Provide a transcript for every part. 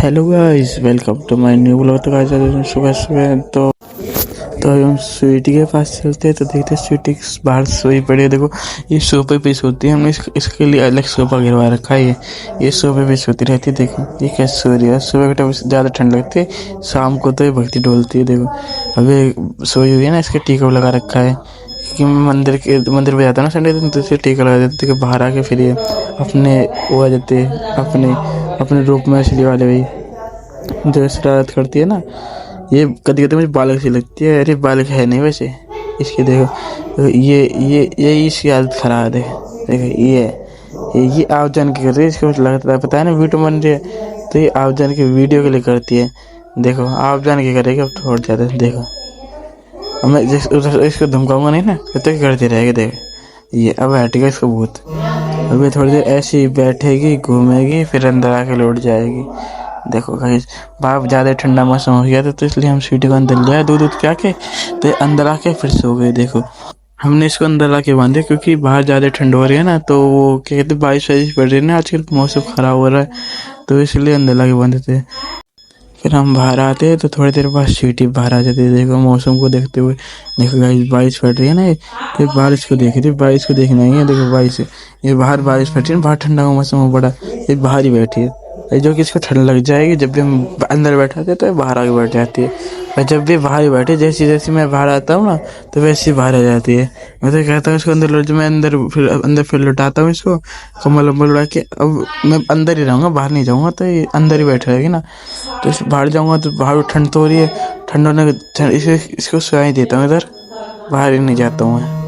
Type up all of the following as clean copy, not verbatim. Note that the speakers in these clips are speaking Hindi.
Hello guys, welcome to my new blog. तो गाइस आज सुबह सुबह तो हम स्वीटी के पास चलते हैं। तो देखते हैं स्वीटी बाहर सोई पड़ी है। देखो ये सोफे पे सोती है। हमने इसके लिए अलग सोफा गिरवा रखा है। ये सोफे पे सोती रहती है। देखो ये कैसे सो रही है। सुबह के टाइम ज़्यादा ठंड लगती है, शाम को तो ये भक्ति डोलती है। देखो अभी सोई हुई है ना, इसके टीका लगा रखा है क्योंकि मंदिर पे जाता है ना संडे दिन, तो इसे टीका लगा देते कि बाहर आके फिर ये अपने वो आ जाते अपने अपने रूप में असली वाले भाई जो शरारत करती है ना। ये कभी कभी मुझे बालक सी लगती है। अरे बालक है नहीं वैसे इसकी। देखो ये इसकी आदत खराब है। देखो ये आप जान के कर रही है। इसको लगता है पता है ना वीडियो बन रही है, तो ये आप जान के वीडियो के लिए करती है। देखो आप जान के करेगी अब थोड़ा ज़्यादा। देखो अब मैं इसको धमकाऊंगा नहीं ना तब तक करती रहेगी। देखो ये अब हटेगा इसको भूत। अभी थोड़ी देर ऐसे ही बैठेगी, घूमेगी, फिर अंदर आके लौट जाएगी। देखो गाइस बाप ज़्यादा ठंडा मौसम हो गया था, तो इसलिए हम स्वीटी को अंदर ले आए दूध के आके। तो ये अंदर आके फिर सो गए। देखो हमने इसको अंदर आके बांधे क्योंकि बाहर ज़्यादा ठंड हो रही है ना, तो वो क्या कहते बारिश वारिश पड़ रही है ना, आजकल मौसम ख़राब हो रहा है, तो इसलिए अंदर लाके बांधे थे। फिर हम बाहर आते हैं तो थोड़ी देर बाद स्वीटी बाहर आ जाती है। देखो मौसम को देखते हुए। देखो गाइस बारिश पड़ रही है ना, ये बारिश को देखी थी। बारिश को देखना ही है। देखो बारिश ये बाहर बारिश पड़ रही है, बाहर ठंडा का मौसम हो बड़ा, ये बाहर ही बैठी है। जो कि इसको ठंड लग जाएगी। जब भी हम अंदर बैठाते तो बाहर आके बैठ जाती है, और जब भी बाहर ही बैठे जैसी जैसी मैं बाहर आता हूँ ना, तो वैसे ही बाहर आ जाती है। मैं तो कहता हूँ इसको अंदर लौट, मैं अंदर फिर लौटाता हूँ इसको कम्बल वम्बल उड़ा के। अब मैं अंदर ही रहूँगा, बाहर नहीं जाऊँगा, तो ये अंदर ही बैठ रहेगी ना। तो बाहर जाऊँगा तो बाहर ठंड तो हो रही है, ठंड होने इसको सुना ही देता हूँ इधर, बाहर ही नहीं जाता हूँ मैं।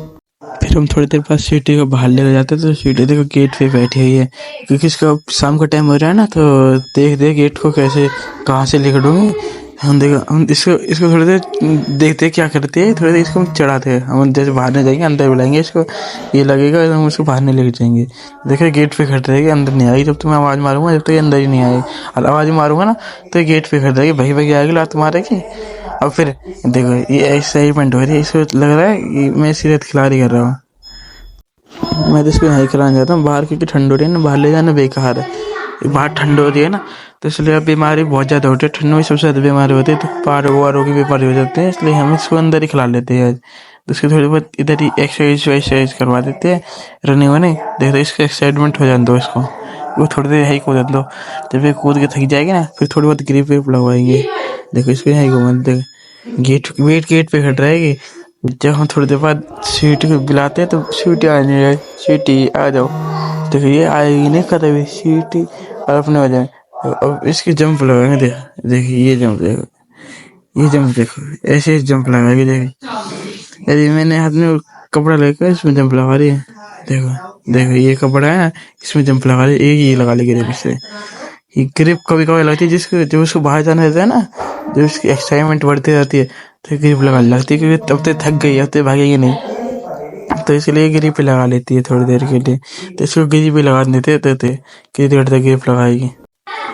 फिर हम थोड़ी देर बाद स्वीटी को बाहर लेकर जाते हैं। तो स्वीटी देखो गेट पे बैठी हुई है क्योंकि इसका शाम का टाइम हो रहा है ना, तो देख गेट को कैसे कहाँ से लेकर दूँगी। हम इसको थोड़ी देर देखते क्या करते हैं। थोड़ी देर इसको हम चढ़ाते हैं। हम जैसे बाहर नहीं जाएंगे, अंदर बुलाएंगे इसको, ये लगेगा हम उसको बाहर नहीं लेकर जाएंगे। देखिए गेट पे खड़ी रहेगी, अंदर नहीं आएगी जब तक मैं आवाज़ मारूंगा, जब तक ये अंदर ही नहीं आएगी। और आवाज़ मारूंगा ना तो ये गेट पे खड़ी रहेगी, भाई भाई आएगी, लात मारेगी। अब फिर देखो ये एक्साइटमेंट हो रही है, इसको लग रहा है कि मैं सीरत खिलाड़ी कर रहा हूँ। मैं तो इसको यहाँ खिलाने जाता हूँ बाहर, क्योंकि ठंड हो रही है ना, बाहर ले जाना बेकार है। बाहर ठंड हो रही है ना, तो इसलिए अब बीमारी बहुत ज़्यादा होती है। ठंड में सबसे ज़्यादा बीमारी होती है, तो पारों की बीमारी हो जाती है। इसलिए हम इसको अंदर ही खिला लेते हैं आज। तो उसकी थोड़ी बहुत इधर ही एक्सरसाइज करवा देते हैं, रनिंग वनिंग। देखो इसको एक्साइटमेंट हो जाने दो इसको, वो थोड़ी देर यही कूद दो। जब ये कूद के थक जाएगी ना, फिर थोड़ी बहुत ग्रिप वेप लगवाएंगे। देखो इसको यही घूमा देखो, गेट पे खड़ रहेगी। जब हम थोड़ी देर बाद स्वीटी को बुलाते हैं तो स्वीटी आ नहीं रही। स्वीटी आ जाओ। देखो ये आएगी नहीं कभी स्वीटी, और अपने हो जाए। अब इसकी जंप लगाएंगे। देखिए ये जंप देखो ऐसे जंप लगाएगी। देखो यदि मैंने हाथ में कपड़ा लेकर इसमें जंप लगा रही है। देखो ये कपड़ा है ना, इसमें जंप लगा रही है। ये लगा ली ग्रिप से। ये ग्रिप कभी कभी लगती है जब उसको बाहर जाना रहता है ना, जब उसकी एक्साइटमेंट बढ़ती रहती है, तो ग्रिप लगा लगती है क्योंकि तब तक थक गई, अब तक भागेगी नहीं, तो इसलिए ग्रिप लगा लेती है थोड़ी देर के लिए। तो इसको ग्रिप लगा देते कितनी देर तक ग्रिप लगाएगी।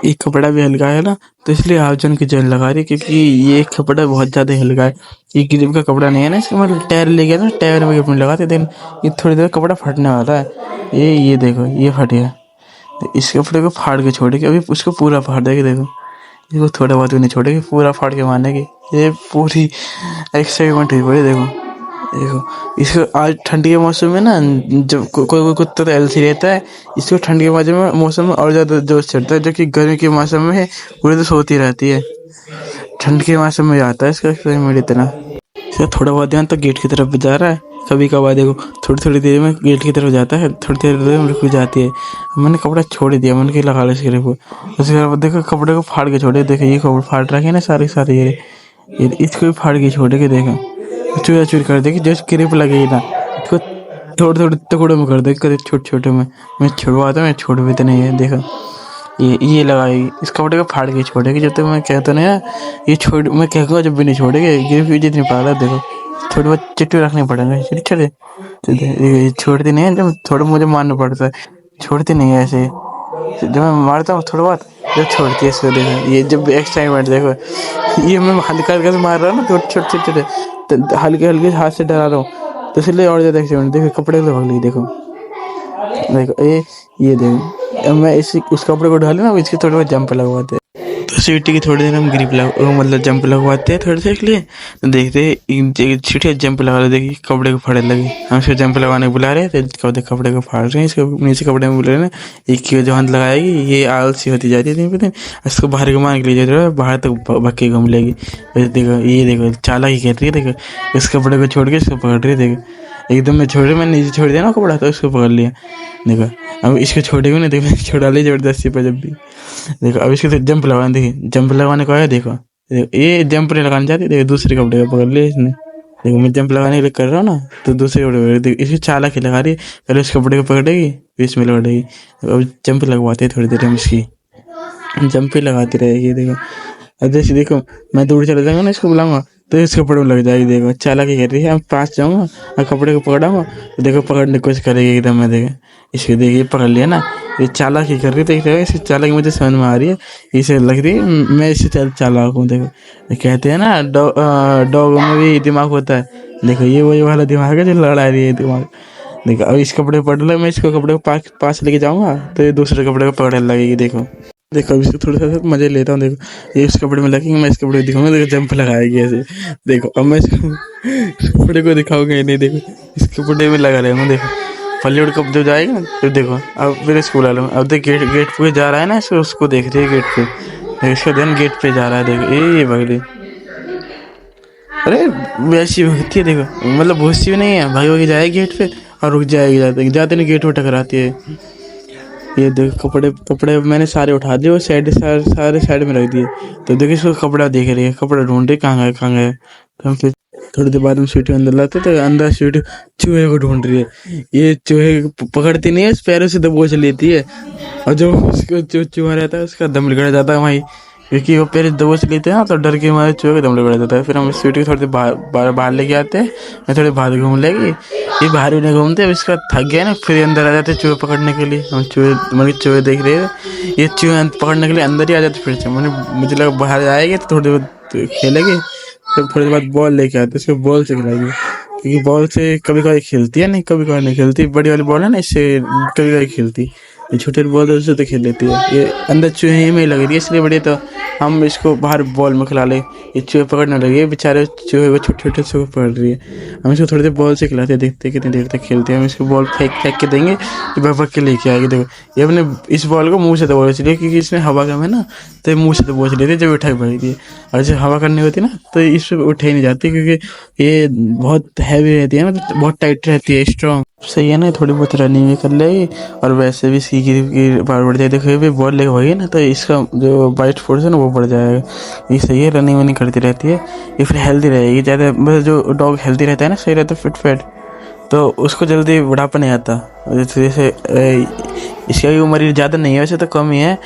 ये कपड़ा भी हल्का है ना, तो इसलिए आयोजन की जन लगा रही है, क्योंकि ये कपड़ा बहुत ज़्यादा हल्का है। ये ग्रिप का कपड़ा नहीं है ना, इसका मतलब टायर ले गया ना, टायर में अपने लगाते दिन, ये थोड़ी देर कपड़ा फटने वाला है। ये देखो ये फट गया, तो इस कपड़े को फाड़ के छोड़ेगी। अभी उसको पूरा फाड़ देगी। देखो इसको थोड़ा बहुत भी नहीं छोड़ेगी, पूरा फाड़ के मारने की ये पूरी एक्साइटमेंट हुई पड़ी। देखो इसको आज ठंड के मौसम में ना, जब कोई कुत्ता तो एलसी रहता है, इसको ठंड के मौसम में और ज़्यादा जोश चढ़ता है, जो कि गर्मी के मौसम में पूरे तो सोती रहती है। ठंड के मौसम में आता है इसका एक्साइटमेंट इतना। इसका थोड़ा बहुत ध्यान तो गेट की तरफ जा रहा है। कभी कभार देखो थोड़ी देर में गेट की तरफ जाता है, थोड़ी देर में रुक जाती है। मैंने कपड़ा छोड़ दिया, मैंने कहीं लगा लो इस ग्रिप को। उसके बाद देखो कपड़े को फाड़ के छोड़े। देखो ये कपड़े फाड़ रखे ना सारे ये इसको भी फाड़ के छोड़ेगी। देखो चूर कर देगी, जैसे ग्रिप लगेगी ना, इसको थोड़े टुकड़ों में कर देगी, छोटे में। मैं छुड़वाता हूँ, मैं छोड़ भी तो नहीं है। देखो ये लगाएगी, इस कपड़े को फाड़ के छोड़ेगी। जब तक मैं कहता नहीं है ये छोड़, मैं कहूँगा जब भी नहीं छोड़ेगी। ग्रिप जितनी पागल है, देखो थोड़ी बहुत चिट्टी रखनी पड़ेगा। छोड़े छोड़ती नहीं है, जब थोड़ा मुझे मारना पड़ता है, छोड़ती नहीं है ऐसे। जब मैं मारता हूँ थोड़ा बहुत, जब छोड़ती है इसको। देखो ये जब एक्साइटमेंट देखो, ये मैं हल्का हल्का से मार रहा हूँ ना, तो छोटे हल्के हल्के हाथ से डरा रहा हूँ, तो इसलिए और ज़्यादा एक्साइटमेंट। देखो कपड़े से भाग ली। देखो ये देखो अब मैं उस कपड़े को डालू ना, इसकी थोड़ी बहुत जंप लगवाते। तो स्वीटी की थोड़ी देर हम ग्रिप मतलब जंप लगवाते हैं थोड़ी देर के लिए, तो देखते हैं स्वीटी जंप लगा रहे, देखिए कपड़े को फाड़ने लगी। हम इसको जंप लगाने बुला रहे थे, कपड़े को फाड़ रहे हैं, इसको नीचे कपड़े में बुला रहे हैं। एक की जो हाथ लगाएगी ये आलसी होती जाती है दिन पे दिन, इसको बाहर घुमाने के लिए जा रहा है, बाहर तक भक्के घूम लेगी। देखो ये देखो चालाकी कर रही है, देखो इस कपड़े को छोड़ के इसको पकड़ रही है, देखो एकदम मैं छोड़ मैंने नीचे छोड़ दिया ना कपड़ा, तो इसको पकड़ लिया। देखो अब इसको छोड़ेगा नहीं, देखो छोड़ा ली जबरदस्ती पर जब भी। देखो अब इसके तो जंप लगाने, देखिए जंप लगाने को आया, देखो ये जंप नहीं लगाने जाती, देखो दूसरे कपड़े को पकड़ लिया इसने। देखो मैं जंप लगाने के लिए कर रहा हूँ ना, तो दूसरे कपड़े देखो इसकी चालाक ही लगा रही है, पहले उस कपड़े को पकड़ेगी फिर इसमें लौटेगी। अब जंप लगवाते हैं थोड़ी देर हम इसकी, जंप ही लगाती रहेगी। देखो अब जैसे देखो मैं दूर चले जाऊँगा ना, इसको बुलाऊंगा तो इस कपड़े में लग जाएगी। देखो चालाकी कर रही है, मैं पास जाऊँगा और कपड़े को पकड़ाऊंगा तो देखो पकड़ने की कोशिश करेगी एकदम। मैं देखो इसको देखिए पकड़ लिया ना, ये चालाकी कर रही है, देख रहे हो इसी चालाकी मुझे समझ में आ रही है, इसे लग रही है मैं इससे चालाक हूँ। देखो कहते हैं ना डॉग में भी दिमाग होता है, देखो ये वही वाला दिमाग है जो लड़ा रही है दिमाग। देखो अब इस कपड़े को पकड़ ले, मैं इसको कपड़े को पास लेके जाऊँगा तो ये दूसरे कपड़े को पकड़ने लगेगी। देखो देखो अब इसको थोड़ा सा मजे लेता हूँ। देखो ये इस कपड़े में लगेंगे, मैं इस कपड़े को दिखाऊंगा, देखो जंप लगाएगी ऐसे। देखो अब मैं इस कपड़े को दिखाऊंगा ही नहीं, देखो इस कपड़े में लगा रहेगा। देखो बॉलीवुड कब जब जाएगा ना फिर देखो, अब फिर स्कूल आ अब देख गेट पे जा रहा है ना, उसको देख रही है गेट पे, इसका ध्यान गेट पे जा रहा है। देखो ये भगली, अरे वैसी भगती है देखो, मतलब भूसी भी नहीं है, भाई भागी जाएगी गेट पे और रुक जाएगी, जाते नहीं गेट पे टकराती है। ये देखो कपड़े मैंने सारे उठा दिए और सारे साइड में रख दिए। तो देखिए इसको कपड़ा देख रही है, कपड़ा ढूंढ रही कहाँ गया। तो हम फिर थोड़ी देर बाद हम स्वीटी अंदर लाते, तो अंदर स्वीटी चूहे को ढूंढ रही है। ये चूहे पकड़ती नहीं है, पैरों से दबोच लेती है, और जो उसको जो चूहा रहता है उसका दम निकल जाता है वहीं, क्योंकि वो पैर दबोच लेते हैं ना, तो डर के हमारे चूहे का दम निकल जाता है। फिर हम स्वीटी को थोड़ी देर बाहर लेके आते हैं, मैं थोड़ी बाहर घूम लेगी, ये बाहर भी नहीं घूमते, अब इसका थक गया ना फिर अंदर आ जाते चूहे पकड़ने के लिए। हम चूहे देख रहे हैं, ये चूहे पकड़ने के लिए अंदर ही आ जाते। फिर से मुझे लगा बाहर आएगी तो थोड़ी देर खेलेगी, फिर थोड़ी देर बाद बॉल लेके आते, इसको बॉल से खिलाएगी, क्योंकि बॉल से कभी कभी खेलती है, नहीं कभी कभी नहीं खेलती। बड़ी वाली बॉल है ना, इससे कभी कभी खेलती, ये छोटे बॉल उससे तो खेल लेती है। ये अंदर चूहे में लग रही है इसलिए बढ़िया, तो हम इसको बाहर बॉल में खिला ले। ये चूहे पकड़ने लगे, बेचारे चूहे को छोटे छोटे से पकड़ रही है। हम इसको थोड़ी देर बॉल से खिलाते हैं, देखते हैं कितनी देर तक खेलते हैं। हम इसको बॉल फेंक के देंगे तो भग के लेके आएगी। देखो ये अपने इस बॉल को मुँह से दबोच इसलिए, क्योंकि इसमें हवा कम है ना, तो मुँह से दबोच लेती है जब उठा के भरती है। और जब हवा करनी होती है ना तो इस पर उठे ही नहीं जाती, क्योंकि ये बहुत हैवी रहती है ना, तो बहुत टाइट रहती है, स्ट्रॉन्ग। सही है ना, थोड़ी बहुत रनिंग भी कर लेगी और वैसे भी सी की पावर बढ़ जाए। देखो ये बॉल लेके होगी ना, तो इसका जो बाइट फोर्स है ना वो बढ़ जाएगा। ये सही है, रनिंग वनिंग करती रहती है, ये फिर हेल्दी रहेगी ज़्यादा। मतलब जो डॉग हेल्दी रहता है ना, सही रहता है, फिट फैट, तो उसको जल्दी बुढ़ापा नहीं आता। जैसे इसकी अभी उम्र ज़्यादा नहीं है, वैसे तो कम ही है,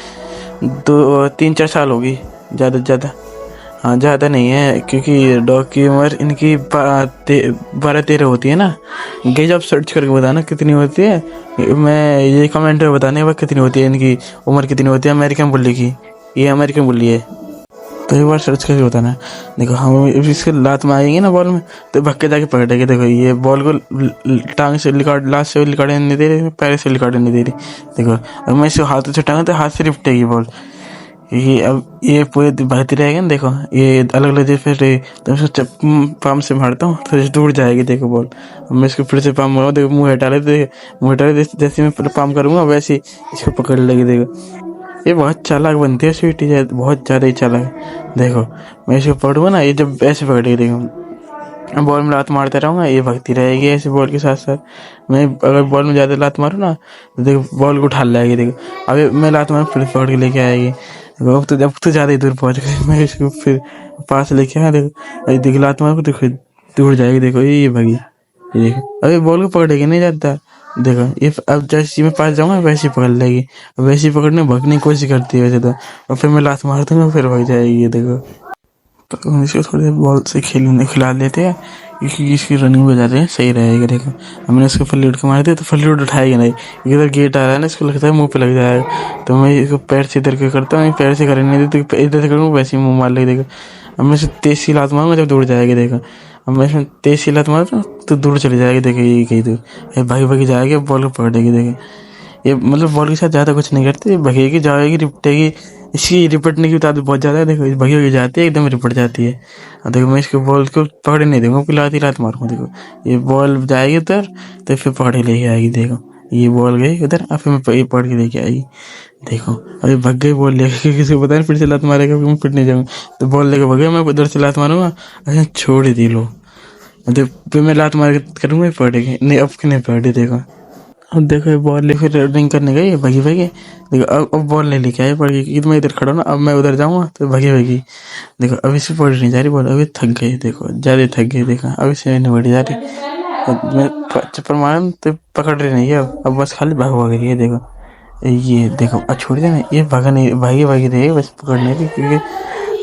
3-4 साल होगी ज़्यादा से ज़्यादा, हाँ ज़्यादा नहीं है, क्योंकि डॉग की उम्र इनकी 12-13 होती है ना। गई आप सर्च करके बताना कितनी होती है, मैं ये कमेंट में बताने के कितनी होती है इनकी उम्र, कितनी होती है अमेरिकन बुल्ली की। ये अमेरिकन बुल्ली है, तो एक बार सर्च करके बताना। देखो हम इसके लात में आएंगे ना बॉल में, तो भक्के जाके पकड़ेगी। देखो ये बॉल को टांग से लात से लिकाड़ने नहीं दे रही, पैर से लिकाड़ने नहीं दे रही। देखो अब मैं इसे हाथ से टांगा तो हाथ से लिपटेगी बॉल। ये अब ये पूरे बहती रहेगी ना, देखो ये अलग अलग जगह फिर, तो इसको पाम से मारता हूँ तो दूर जाएगी। देखो बॉल, अब मैं इसको फिर से पाम मारूँ, देखो मुँह हटा ले, मुँह हटा ले, जैसे मैं पाम करूँगा वैसे इसको पकड़ लेगी। देखो ये बहुत चालाक बनती है स्वीटी, बहुत ज़्यादा ही चालाक। देखो मैं इसको पकड़ूँगा ना, ये जब ऐसे पकड़ेगी, देखो बॉल में लात मारता रहूँगा, ये भगती रहेगी ऐसे बॉल के साथ साथ। मैं अगर बॉल में ज़्यादा लात मारूँ ना, तो देखो बॉल को उठा लाएगी। देखो अभी मैं लात मारूँ फिर पकड़ के लेके आएगी। अब तो ज़्यादा ही दूर पहुँच गई, मैं इसको फिर पास लेके आया। देखो लात मार को देखो दूर जाएगी। देखो ये भगी, ये देखो अभी बॉल को पकड़ेगी नहीं जाता। देखो ये अब जैसे मैं पास जाऊँगा वैसे ही पकड़ लेगी, वैसे ही पकड़ने भगने की कोशिश करती है वैसे तो, और फिर मैं लात मार दूँगा फिर भाग जाएगी। ये देखो, तो हम इसको थोड़ी देर बॉल से खिला लेते हैं, क्योंकि इसकी रनिंग हो जाती है, सही रहेगा। देखो हमने इसको फल्ली उठ के मार दिया तो फल्ली उठ उठाएगी नहीं, इधर गेट आ रहा है ना, इसको लगता है मुंह पे लग जाएगा, तो मैं इसको पैर से इधर के करता हूँ, पैर से करने नहीं देती, इधर से करूँगा वैसे ही मुँह मार लेगी। देखो अब मैं इसे तेज सी लात मारूंगा जब दूर जाएगी। देखो अब मैं इसमें तेज सी लात मारता हूँ तो दूर चली जाएगी। देखो ये कहीं तो भागी भागी जाएगी, बॉल को पकड़ेगी। देखो ये मतलब बॉल के साथ ज़्यादा कुछ नहीं करती, भगेगी जाएगी रिपटेगी। इसकी रिपटने की ताकत बहुत ज़्यादा है, देखो ये भगी भगी जाती है, एकदम रिपट जाती है। और देखो मैं इसको बॉल को पकड़ नहीं दूंगा, लात ही लात मारूंगा। देखो ये बॉल जाएगी उधर तो फिर पकड़ के लेके आएगी। देखो ये बॉल गई उधर, अब फिर मैं ये पकड़ के लेके आएगी। देखो अभी भग गई बॉल लेके, किसी को पता नहीं फिर से लात मारेगा, मैं फिर नहीं जाऊँगा। तो बॉल लेके भगे, मैं उधर से लात मारूंगा, अच्छा छोड़ ही दी लो। मतलब फिर मैं लात मार के करूँगा, पड़ेगी नहीं, अब नहीं पड़ी। देखो अब देखो ये बॉल ले फिर रनिंग करने गई भगी भगी। देखो अब बॉल ले लेके आए पड़ गई, कि मैं इधर खड़ा हूं ना, अब मैं उधर जाऊंगा तो भगी भगी। देखो अभी से पड़ नहीं जा रही बॉल, अभी थक गई। देखो ज़्यादा थक गई। देखो अभी से नहीं बढ़ी जा रही, मैं चप्पल मारा तो पकड़ रही नहीं है। अब बस खाली भाग भाग रही है। देखो ये देखो अब छोड़ देना, ये भागा नहीं, भागी भागी रही है बस पकड़ने की, क्योंकि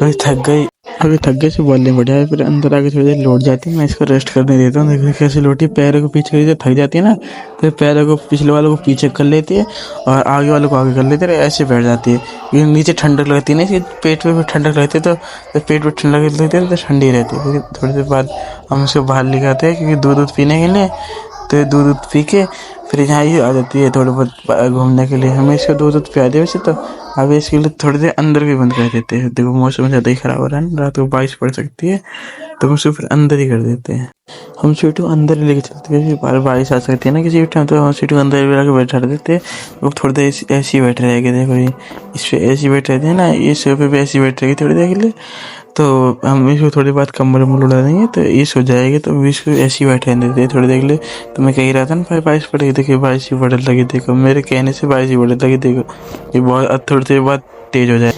अभी थक गई। अभी थक गए से बॉल नहीं बढ़ जाए, फिर अंदर आके थोड़ी देर लौट जाती है। मैं इसको रेस्ट करने देता हूँ। देखो कैसे लौटी, पैरों को पीछे करी, थक जाती है ना तो पैरों को पिछले वालों को पीछे कर लेती है और आगे वालों को आगे कर लेती है, ऐसे बैठ जाती है। ये नीचे ठंडक लगती है ना, इसके पेट पे भी ठंडक लगती है, तो पेट पे ठंडक लगती है तो ठंडी रहती है। फिर थोड़ी देर बाद हम इसको बाहर ले आते हैं, क्योंकि दूध पीने के लिए। तो दूध पी के फिर यहाँ ही आ जाती है थोड़ा बहुत घूमने के लिए। हमें इसको दूध पिया दे वैसे तो, अब इसके लिए थोड़ी देर अंदर भी बंद कर देते हैं। देखो मौसम ज़्यादा ही ख़राब हो रहा है ना, रात को बारिश पड़ सकती है, तो हम उसको फिर अंदर ही कर देते हैं। हम स्वीटू अंदर ही लेके चलते हैं, बार बारिश आ सकती है ना किसी भी टाइम, तो हम स्वीटू अंदर भी लाके बैठा देते हैं। वो थोड़ी देर ऐसी बैठ रहेगी। देखो ये इस पर ऐसी बैठ रहती है ना, ये सोफे पे ऐसी बैठ रहेगी थोड़ी देर के लिए। तो हम इसको थोड़ी बात कमरे में उड़ा देंगे तो ये सो जाएगी, तो इसको ऐसी बैठे देते हैं थोड़ी देर के लिए। तो मैं कह रहा था ना भाई बारिश पड़ेगी, देखिए बारिश ही पड़ने लगी। देखो मेरे कहने से बारिश ही पड़ने लगी। देखो ये बहुत थोड़ी देर बाद तेज़ हो जाए,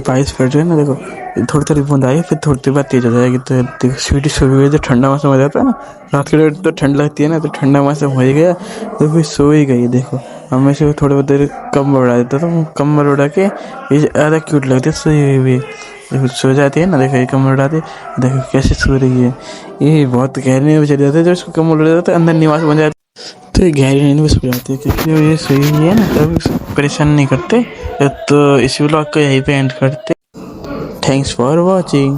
बारिश पड़ रही है ना। देखो थोड़ी थोड़ी बूंद आई, फिर थोड़ी देर बाद तेज़ हो जाएगी। तो देखो स्वीटी सो गई। जो ठंडा मौसम हो जाता है ना रात के टाइम, तो ठंड लगती है ना, तो ठंडा मौसम हो ही गया तो फिर सो ही गई। देखो हमें से थोड़ी बहुत देर कम उड़ा देता, तो कम उड़ा के ये ज़्यादा क्यूट लगती है सोई हुई। देखो सो जाती है ना, देखो ये कमर उड़ाती है, देखो कैसे सो रही है। ये बहुत गहरी में चले जाते हैं, जब इसको कमर उड़ा जाता है अंदर निवास बन जाती है, तो ये गहरी नींद में सो जाती है। क्योंकि ये सोई हुई है ना, तब परेशान नहीं करते। तो इस व्लॉग को यहीं पे एंड करते। Thanks for watching.